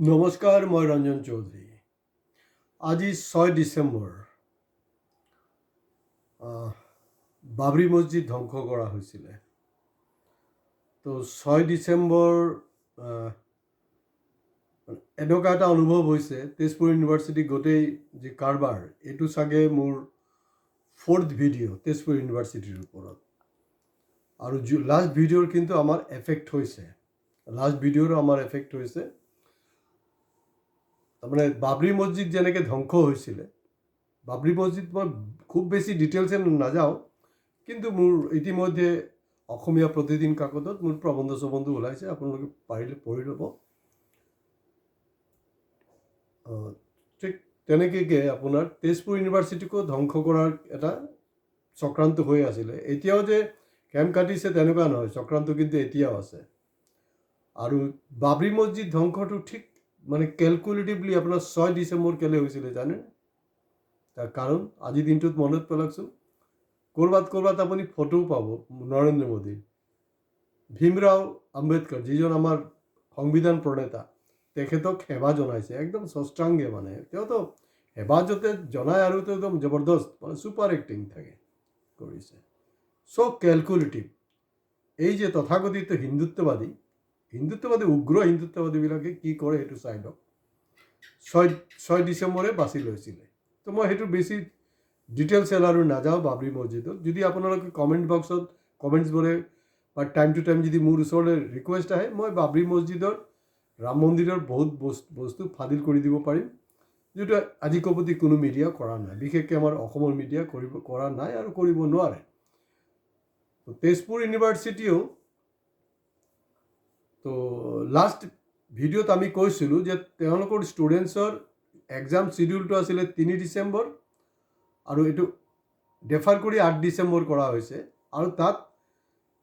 নমস্কাৰ, মই ৰঞ্জন চৌধুৰী। আজি 6 ডিচেম্বৰ। বাবৰি মছজিদ ধ্বংস কৰা হৈছিলে। তো 6 ডিচেম্বৰ এনেকুৱা এটা অনুভৱ হৈছে, তেজপুৰ ইউনিভাৰ্চিটি গোটেই যি কাৰবাৰ, এইটো চাগে মোৰ 4th ভিডিঅ' তেজপুৰ ইউনিভাৰ্চিটিৰ ওপৰত। আৰু লাষ্ট ভিডিঅ'ৰ কিন্তু আমাৰ এফেক্ট হৈছে। তাৰমানে বাবৰি মছজিদ যেনেকৈ ধ্বংস হৈছিলে, বাবৰি মছজিদ মই খুব বেছি ডিটেইলছে নাযাওঁ, কিন্তু মোৰ ইতিমধ্যে অসমীয়া প্ৰতিদিন কাকতত মোৰ প্ৰবন্ধ ওলাইছে, আপোনালোকে পাৰিলে পঢ়ি ল'ব। ঠিক তেনেকৈ আপোনাৰ তেজপুৰ ইউনিভাৰ্চিটিকো ধ্বংস কৰাৰ এটা চক্ৰান্ত হৈ আছিলে। এতিয়াও যে কেম্প কাটিছে তেনেকুৱা নহয়, চক্ৰান্ত কিন্তু এতিয়াও আছে। আৰু বাবৰি মছজিদ ধ্বংসটো ঠিক মানে কেলকুলেটিভলি আপোনাৰ 6 ডিচেম্বৰ কেলে হৈছিলে জানে? তাৰ কাৰণ আজিৰ দিনটোত মনত পেলাকচোন, ক'ৰবাত আপুনি ফটোও পাব নৰেন্দ্ৰ মোদীৰ। ভীমৰাও আম্বেদকাৰ, যিজন আমাৰ সংবিধান প্ৰণেতা, তেখেতক সেৱা জনাইছে একদম সষ্টাংগে। মানে তেওঁতো সেৱা য'তে জনায় আৰু তো একদম জবৰদস্ত, মানে ছুপাৰ এক্টিং থাকে কৰিছে। চ' কেলকুলেটিভ। এই যে তথাকথিত হিন্দুত্ববাদী উগ্ৰ হিন্দুত্ববাদীবিলাকে কি কৰে সেইটো চাই লওক। 6 ডিচেম্বৰে বাছি লৈছিলে। তো মই সেইটো বেছি ডিটেইলছ আৰু নাযাওঁ বাবৰি মছজিদত। যদি আপোনালোকে কমেণ্ট বক্সত কমেণ্টছবোৰে বা টাইম টু টাইম যদি মোৰ ওচৰলৈ ৰিকুৱেষ্ট আহে, মই বাবৰি মছজিদৰ, ৰাম মন্দিৰৰ বহুত বস্তু ফাদিল কৰি দিব পাৰিম, যিটো আজি কপতি কোনো মিডিয়া কৰা নাই, বিশেষকৈ আমাৰ অসমৰ মিডিয়া কৰা নাই আৰু কৰিব নোৱাৰে। তেজপুৰ ইউনিভাৰ্চিটিও তো লাষ্ট ভিডিঅ'ত আমি কৈছিলোঁ যে তেওঁলোকৰ ষ্টুডেণ্টছৰ এক্সাম চিডিউলটো আছিলে 3 ডিচেম্বৰ, আৰু এইটো ডেফাৰ কৰি 8 ডিচেম্বৰ কৰা হৈছে। আৰু তাত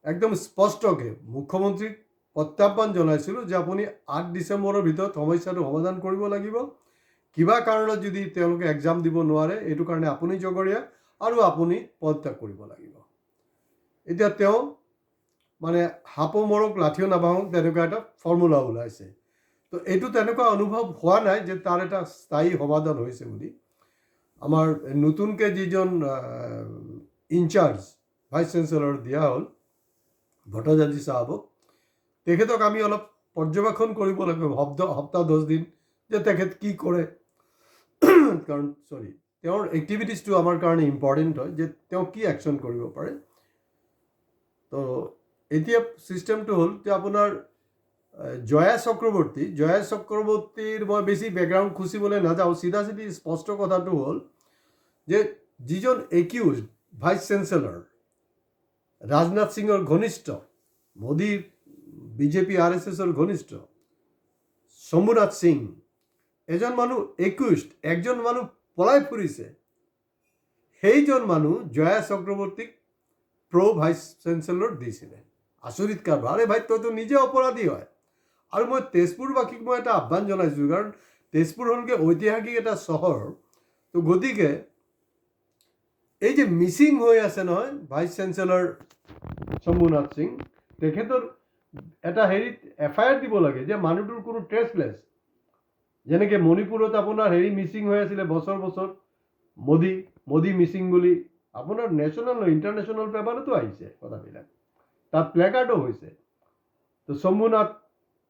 একদম স্পষ্টকৈ মুখ্যমন্ত্ৰীক প্ৰত্যাহ্বান জনাইছিলোঁ যে আপুনি 8 ডিচেম্বৰৰ ভিতৰত সমস্যাটো সমাধান কৰিব লাগিব। কিবা কাৰণত যদি তেওঁলোকে এক্সাম দিব নোৱাৰে, এইটো কাৰণে আপুনি জগৰীয়া আৰু আপুনি পদত্যাগ কৰিব লাগিব। এতিয়া তেওঁ মানে সাপো মৰক লাঠিও নাভাঙক, তেনেকুৱা এটা ফৰ্মুলা ওলাইছে। তো এইটো তেনেকুৱা অনুভৱ হোৱা নাই যে তাৰ এটা স্থায়ী সমাধান হৈছে বুলি। আমাৰ নতুনকৈ যিজন ইনচাৰ্জ ভাইচ চেঞ্চেলৰ দিয়া হ'ল, ভট্টাচাৰ্য চাহাবক, তেখেতক আমি অলপ পৰ্যবেক্ষণ কৰিব লাগিব সপ্তাহ 10 দিন, যে তেখেত কি কৰে। কাৰণ তেওঁৰ এক্টিভিটিজটো আমাৰ কাৰণে ইম্পৰ্টেণ্ট হয়, যে তেওঁ কি একশ্যন কৰিব পাৰে। তো এতিয়া ছিষ্টেমটো হ'ল যে আপোনাৰ জয়া চক্ৰৱৰ্তীৰ মই বেছি বেকগ্ৰাউণ্ড খুচিবলৈ নাযাওঁ, চিধা স্পষ্ট কথাটো হ'ল যে যিজন একিউজ ভাইচ চেঞ্চেলৰ, ৰাজনাথ সিঙৰ ঘনিষ্ঠ, মোদীৰ বিজেপি RSSৰ ঘনিষ্ঠ শম্ভুনাথ সিং, এজন মানুহ একিউজড, একজন মানুহ পলাই ফুৰিছে। সেইজন মানুহ জয়া চক্ৰৱৰ্তীক ভাইচ চেঞ্চেলৰ দিছিলে। আচৰিত কাৰবাৰ। আৰে ভাই, তইতো নিজে অপৰাধী হয়। আৰু মই তেজপুৰবাসীক মই এটা আহ্বান জনাইছোঁ, কাৰণ তেজপুৰ হ'লগৈ ঐতিহাসিক এটা চহৰ। তো গতিকে এই যে মিচিং হৈ আছে নহয় ভাইচ চেঞ্চেলৰ শম্ভুনাথ সিং, তেখেতৰ এটা FIR দিব লাগে যে মানুহটোৰ কোনো ট্ৰেছলেছ। যেনেকৈ মণিপুৰত আপোনাৰ মিচিং হৈ আছিলে বছৰ মোদী মিচিং বুলি, আপোনাৰ নেশ্যনেল ইণ্টাৰনেশ্যনেল পেপাৰতো আহিছে কথাবিলাক, তাত প্লেকাৰ্ডো হৈছে। তো শম্ভুনাথ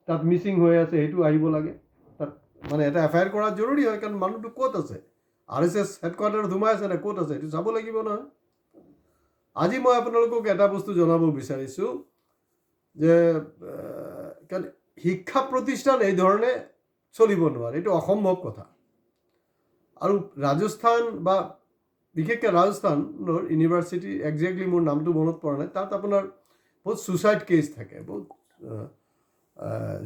তাত মিচিং হৈ আছে, সেইটো আহিব লাগে। তাত মানে এটা FIR কৰা জৰুৰী হয়, কাৰণ মানুহটো ক'ত আছে, RSS হেডকোৱাৰ্টাৰত সোমাই আছে নে ক'ত আছে, সেইটো চাব লাগিব নহয়। আজি মই আপোনালোকক এটা বস্তু জনাব বিচাৰিছোঁ যে শিক্ষা প্ৰতিষ্ঠান এই ধৰণে চলিব নোৱাৰে, এইটো অসম্ভৱ কথা। আৰু ৰাজস্থান বা বিশেষকৈ ৰাজস্থানৰ ইউনিভাৰ্চিটি, একজেক্টলি মোৰ নামটো মনত পৰা নাই, তাত আপোনাৰ বহুত ছুচাইড কেছ থাকে, বহুত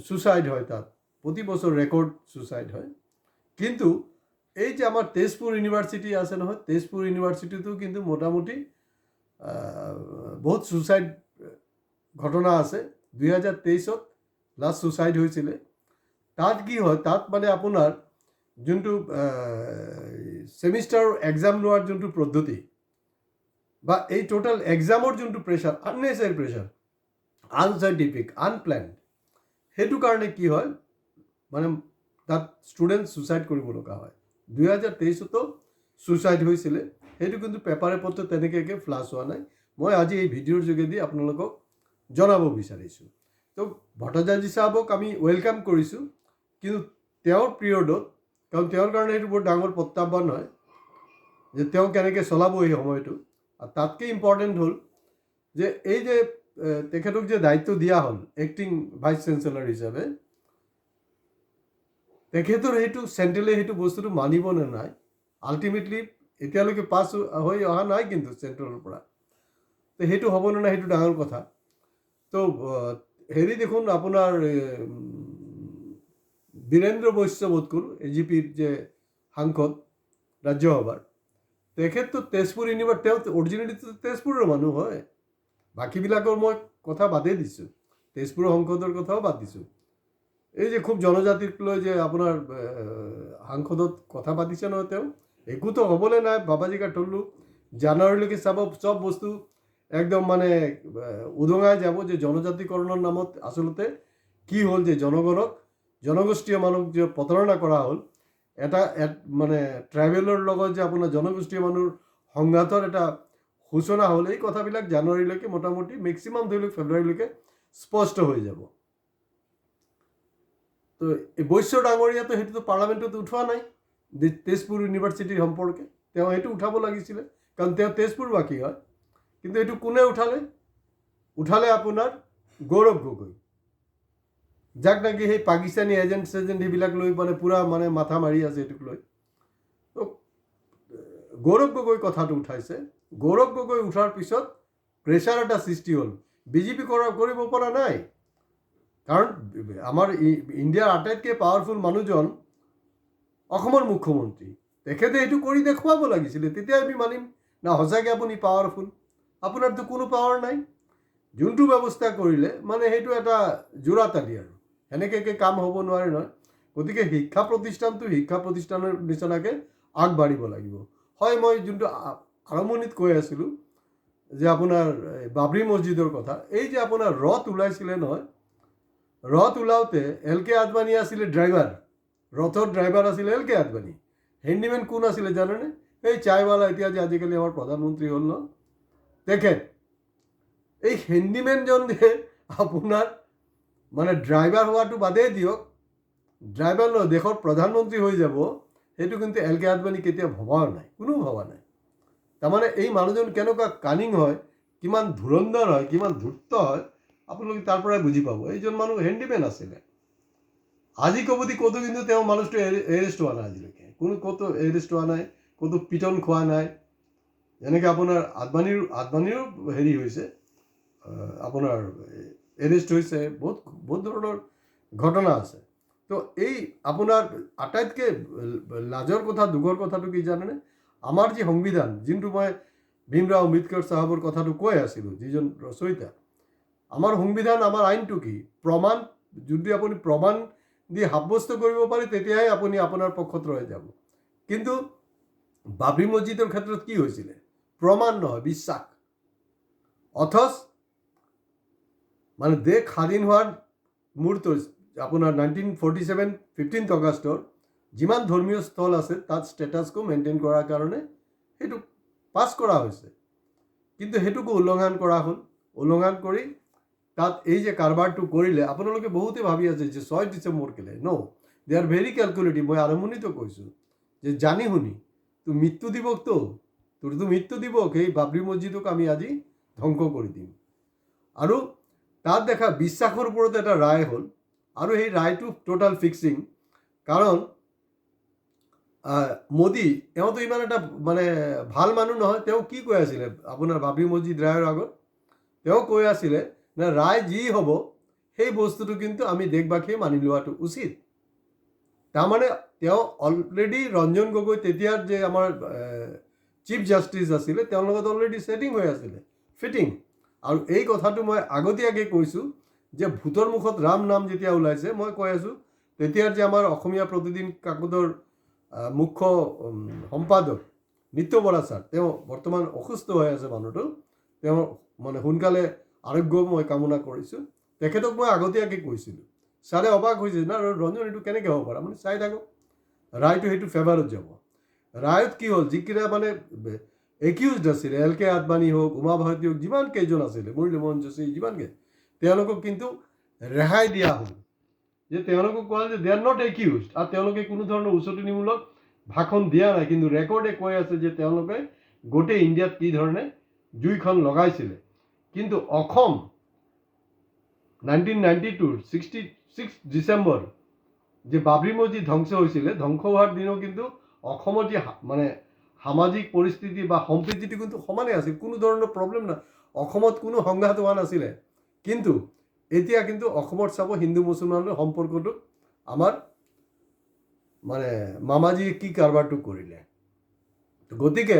ছুচাইড হয় তাত, প্ৰতি বছৰ ৰেকৰ্ড ছুচাইড হয়। কিন্তু এই যে আমাৰ তেজপুৰ ইউনিভাৰ্চিটি আছে নহয়, তেজপুৰ ইউনিভাৰ্চিটিটো কিন্তু মোটামুটি বহুত ছুচাইড ঘটনা আছে। 2023 লাষ্ট ছুচাইড হৈছিলে। তাত কি হয়, তাত মানে আপোনাৰ যোনটো ছেমিষ্টাৰৰ এক্সাম লোৱাৰ যোনটো পদ্ধতি, বা এই টোটাল এক্সামৰ যোনটো প্ৰেছাৰ, আননেচেচাৰী প্ৰেছাৰ, আনচাইণ্টিফিক, আনপ্লেণ্ড, সেইটো কাৰণে কি হয়, মানে তাত ষ্টুডেণ্ট ছুইচাইড কৰিব লগা হয় 2023তো ছুইচাইড হৈছিলে সেইটো কিন্তু পেপাৰে পত্ৰ তেনেকৈ ফ্লাছ হোৱা নাই মই আজি এই ভিডিঅ'ৰ যোগেদি আপোনালোকক জনাব বিচাৰিছোঁ তো ভট্টাচাৰ্য চাহাবক আমি ৱেলকাম কৰিছোঁ কিন্তু তেওঁৰ পিৰিয়ডত কাৰণ তেওঁৰ কাৰণে এইটো বৰ ডাঙৰ প্ৰত্যাহ্বান হয় যে তেওঁ কেনেকৈ চলাব এই সময়টো আৰু তাতকৈ ইম্পৰ্টেণ্ট হ'ল যে এই যে তেখেতক যে দায়িত্ব দিয়া হ'ল এক্টিং ভাইচ চেঞ্চেলৰ হিচাপে তেখেতৰ সেইটো চেণ্ট্ৰেলে সেইটো বস্তুটো মানিব নে নাই আল্টিমেটলি এতিয়ালৈকে পাছ হৈ অহা নাই কিন্তু চেণ্ট্ৰেলৰ পৰা তো সেইটো হ'ব নে নাই সেইটো ডাঙৰ কথা তো হেৰি দেখোন আপোনাৰ বীৰেন্দ্ৰ বৈশ্যবোধকুৰ এজিপিৰ যে সাংসদ ৰাজ্যসভাৰ তেখেততো তেজপুৰ ইউনিভাৰ্চিটি তেওঁ অৰিজিনেলিটো তেজপুৰৰ মানুহ হয় বাকীবিলাকৰ মই কথা বাদেই দিছোঁ তেজপুৰৰ সংসদৰ কথাও বাদ দিছোঁ এই যে খুব জনজাতিক লৈ যে আপোনাৰ সাংসদত কথা পাতিছে নহয় তেওঁ একোতো হ'বলৈ নাই বাবাজী কাঠল্লু জানুৱাৰীলৈকে চাব চব বস্তু একদম মানে উদঙাই যাব যে জনজাতিকৰণৰ নামত আচলতে কি হ'ল যে জনগোষ্ঠীয় মানুহক যে প্ৰতাৰণা কৰা হ'ল এটা মানে ট্ৰাইবেলৰ লগত যে আপোনাৰ জনগোষ্ঠীয় মানুহৰ সংঘাতৰ এটা সূচনা হ'ল এই কথাবিলাক জানুৱাৰীলৈকে মোটামুটি মেক্সিমাম ধৰি লওক ফেব্ৰুৱাৰীলৈকে স্পষ্ট হৈ যাব তো এই বৈশ্য ডাঙৰীয়াতো সেইটোতো পাৰ্লামেণ্টত উঠোৱা নাই তেজপুৰ ইউনিভাৰ্চিটিৰ সম্পৰ্কে তেওঁ সেইটো উঠাব লাগিছিলে কাৰণ তেওঁ তেজপুৰবাসী হয় কিন্তু এইটো কোনে উঠালে আপোনাৰ গৌৰৱ গগৈ যাক নাকি সেই পাকিস্তানী এজেণ্ট সেইবিলাক লৈ মানে পূৰা মানে মাথা মাৰি আছে এইটোক লৈ তো গৌৰৱ গগৈ কথাটো উঠাইছে গৌৰৱ গগৈ উঠাৰ পিছত প্ৰেছাৰ এটা সৃষ্টি হ'ল বিজেপি কৰিব পৰা নাই কাৰণ আমাৰ ইণ্ডিয়াৰ আটাইতকৈ পাৱাৰফুল মানুহজন অসমৰ মুখ্যমন্ত্ৰী তেখেতে এইটো কৰি দেখুৱাব লাগিছিলে তেতিয়া আমি মানিম না সঁচাকৈ আপুনি পাৱাৰফুল আপোনাৰতো কোনো পাৱাৰ নাই যোনটো ব্যৱস্থা কৰিলে মানে সেইটো এটা জোৰাতালি আৰু সেনেকৈ কাম হ'ব নোৱাৰে নহয় গতিকে শিক্ষা প্ৰতিষ্ঠানৰ নিচিনাকৈ আগবাঢ়িব লাগিব হয় মই যোনটো আৰম্ভণিত কৈ আছিলোঁ যে আপোনাৰ বাবৰি মছজিদৰ কথা এই যে আপোনাৰ ৰথ ওলাইছিলে নহয় ৰথ ওলাওঁতে এল কে আদবানী আছিলে ড্ৰাইভাৰ ৰথৰ ড্ৰাইভাৰ আছিলে এল কে আদবানী হেণ্ডিমেন কোন আছিলে জানেনে এই চায়ৱালা এতিয়া যে আজিকালি আমাৰ প্ৰধানমন্ত্ৰী হ'ল ন তেখেত এই হেণ্ডিমেনজন যে আপোনাৰ মানে ড্ৰাইভাৰ হোৱাটো বাদেই দিয়ক ড্ৰাইভাৰ নহয় দেশৰ প্ৰধানমন্ত্ৰী হৈ যাব সেইটো কিন্তু এল কে আদবানী কেতিয়াও ভবাও নাই কোনো ভবা নাই তাৰমানে এই মানুহজন কেনেকুৱা কানিং হয় কিমান ধুৰন্ধৰ হয় কিমান ধূৰ্ত হয় আপোনালোকে তাৰ পৰাই বুজি পাব এইজন মানুহ হেণ্ডিমেন আছিলে আজি কবদি ক'তো কিন্তু তেওঁ মানুহটো এৰেষ্ট হোৱা নাই আজিলৈকে ক'তো এৰেষ্ট হোৱা নাই ক'তো পিটন খোৱা নাই যেনেকৈ আপোনাৰ আদবানীৰো হেৰি হৈছে আপোনাৰ এৰেষ্ট হৈছে বহুত ধৰণৰ ঘটনা আছে তো এই আপোনাৰ আটাইতকৈ লাজৰ কথা দুখৰ কথাটো কি জানেনে আমাৰ যি সংবিধান যোনটো মই ভীমৰাও আম্বেদকাৰ চাহাবৰ কথাটো কৈ আছিলোঁ যিজন ৰচয়িতা আমাৰ সংবিধান আমাৰ আইনটো কি প্ৰমাণ যদি আপুনি প্ৰমাণ দি সাব্যস্ত কৰিব পাৰে তেতিয়াহে আপুনি আপোনাৰ পক্ষত ৰৈ যাব কিন্তু বাবৰি মছজিদৰ ক্ষেত্ৰত কি হৈছিলে প্ৰমাণ নহয় বিশ্বাস অথচ মানে দেশ স্বাধীন হোৱাৰ মুহূৰ্ত আপোনাৰ 1947 15th আগষ্টৰ যিমান ধৰ্মীয় স্থল আছে তাত ষ্টেটাছকো মেইনটেইন কৰাৰ কাৰণে সেইটো পাছ কৰা হৈছে কিন্তু সেইটোকো উলংঘন কৰা হ'ল উলংঘন কৰি তাত এই যে কাৰবাৰটো কৰিলে আপোনালোকে বহুতে ভাবি আছে যে 6 ডিচেম্বৰ কেলে ন দে আৰ ভেৰি কেলকুলেটিভ মই আৰম্ভণিতো কৈছোঁ যে জানি শুনি তোৰ মৃত্যু দিৱসতো তোৰতো মৃত্যু দিৱস সেই বাবৰি মছজিদক আমি আজি ধ্বংস কৰি দিম আৰু তাত দেখা বিশ্বাসৰ ওপৰত এটা ৰায় হ'ল আৰু সেই ৰায়টো টোটাল ফিক্সিং কাৰণ মোদী তেওঁতো ইমান এটা মানে ভাল মানুহ নহয় তেওঁ কি কৈ আছিলে আপোনাৰ বাবৰি মছজিদ ৰায়ৰ আগত তেওঁ কৈ আছিলে না ৰায় যি হ'ব সেই বস্তুটো কিন্তু আমি দেশবাসীয়ে মানি লোৱাটো উচিত তাৰমানে তেওঁ অলৰেডি ৰঞ্জন গগৈ তেতিয়াৰ যে আমাৰ চিফ জাষ্টিছ আছিলে তেওঁৰ লগত অলৰেডি ছেটিং হৈ আছিলে ফিটিং আৰু এই কথাটো মই আগতীয়াকৈ কৈছোঁ যে ভূতৰ মুখত ৰাম নাম যেতিয়া ওলাইছে মই কৈ আছোঁ তেতিয়াৰ যে আমাৰ অসমীয়া প্ৰতিদিন কাকতৰ মুখ্য সম্পাদক নিত্য বৰা ছাৰ তেওঁ বৰ্তমান অসুস্থ হৈ আছে মানুহটো তেওঁ মানে সোনকালে আৰোগ্য মই কামনা কৰিছোঁ তেখেতক মই আগতীয়াকৈ কৈছিলোঁ ছাৰে অবাক হৈছে না ৰঞ্জন এইটো কেনেকৈ হ'ব পাৰে মানে চাই থাকক ৰায়টো সেইটো ফেভাৰত যাব ৰায়ত কি হ'ল যিকেইটা মানে একিউজড আছিলে এল কে আদবানী হওক উমা ভাৰতী হওক যিমান কেইজন আছিলে মুৰলী মোহন যোশী যিমানকে তেওঁলোকক কিন্তু ৰেহাই দিয়া হ'ল যে তেওঁলোকক কোৱা যে দে আৰ নট একিউজড আৰু তেওঁলোকে কোনো ধৰণৰ উচতনিমূলক ভাষণ দিয়া নাই কিন্তু ৰেকৰ্ডে কৈ আছে যে তেওঁলোকে গোটেই ইণ্ডিয়াত কি ধৰণে জুইখন লগাইছিলে কিন্তু অসম 1992 66 ডিচেম্বৰ যে বাবৰি মছজিদ ধ্বংস হৈছিলে ধ্বংস হোৱাৰ দিনো কিন্তু অসমৰ যে মানে সামাজিক পৰিস্থিতি বা সম্প্ৰীতিটো কিন্তু সমানে আছিল কোনো ধৰণৰ প্ৰব্লেম নাই অসমত কোনো সংঘাত হোৱা নাছিলে কিন্তু এতিয়া কিন্তু অসমত চাব হিন্দু মুছলমানৰ সম্পৰ্কটো আমাৰ মানে মামাজীয়ে কি কাৰবাৰটো কৰিলে গতিকে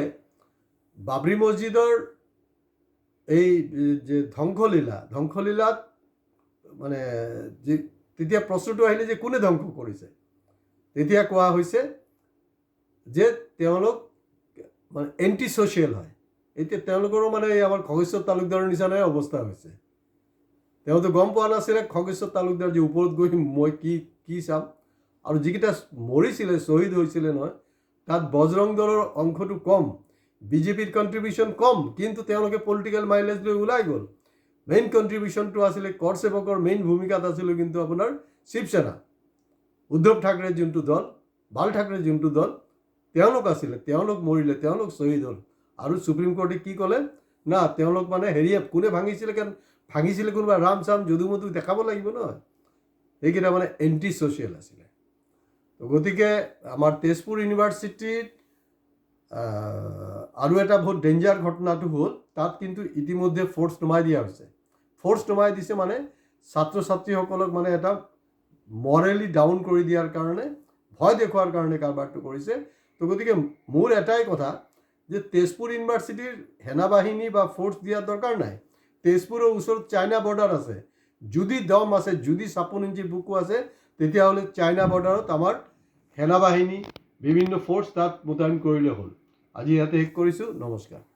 বাবৰি মছজিদৰ এই যে ধ্বংসলীলাত মানে যে তেতিয়া প্ৰশ্নটো আহিলে যে কোনে ধ্বংস কৰিছে তেতিয়া কোৱা হৈছে যে তেওঁলোক মানে এণ্টি ছ'চিয়েল হয় এতিয়া তেওঁলোকৰো মানে আমাৰ খগেশ্বৰ তালুকদাৰৰ নিচিনাই অৱস্থা হৈছে তেওঁতো গম পোৱা নাছিলে খগেশ্বৰ তালুকদাৰ যে ওপৰত গৈ মই কি চাম আৰু যিকেইটা মৰিছিলে শ্বহীদ হৈছিলে নহয় তাত বজৰং দলৰ অংশটো কম বিজেপিৰ কণ্ট্ৰিবিউশ্যন কম কিন্তু তেওঁলোকে পলিটিকেল মাইলেজ লৈ ওলাই গ'ল মেইন কণ্ট্ৰিবিউশ্যনটো আছিলে কৰ সেৱকৰ মেইন ভূমিকাত আছিলে কিন্তু আপোনাৰ শিৱসেনা উদ্ধৱ ঠাকৰে যোনটো দল বাল ঠাকৰে যোনটো দল তেওঁলোক আছিলে তেওঁলোক মৰিলে তেওঁলোক শ্বহীদ হ'ল আৰু সুপ্ৰিম কোৰ্টে কি ক'লে না তেওঁলোক মানে হেৰিয়ে কোনে ভাঙিছিলে কাৰণ ভাঙিছিলে কোনোবা ৰাম চাম যদু মধু দেখাব লাগিব নহয় সেইকেইটা মানে এণ্টি ছ'চিয়েল আছিলে গতিকে আমাৰ তেজপুৰ ইউনিভাৰ্চিটিত আৰু এটা বহুত ডেঞ্জাৰ ঘটনাটো হ'ল তাত কিন্তু ইতিমধ্যে ফ'ৰ্চ নমাই দিয়া হৈছে ফ'ৰ্চ নমাই দিছে মানে ছাত্ৰ ছাত্ৰীসকলক মানে এটা মৰেলি ডাউন কৰি দিয়াৰ কাৰণে ভয় দেখুৱাৰ কাৰণে কাৰবাৰটো কৰিছে তো গতিকে মোৰ এটাই কথা যে তেজপুৰ ইউনিভাৰ্চিটিৰ সেনাবাহিনী বা ফ'ৰ্চ দিয়াৰ দৰকাৰ নাই তেজপুৰৰ ওচৰত চাইনা বৰ্ডাৰ আছে যদি দম আছে যদি 56 ইঞ্চি বুকু আছে তেতিয়াহ'লে চাইনা বৰ্ডাৰত আমাৰ সেনাবাহিনী বিভিন্ন ফ'ৰ্চ তাত মোতায়েন কৰিলে হ'ল আজি ইয়াতে শেষ কৰিছোঁ নমস্কাৰ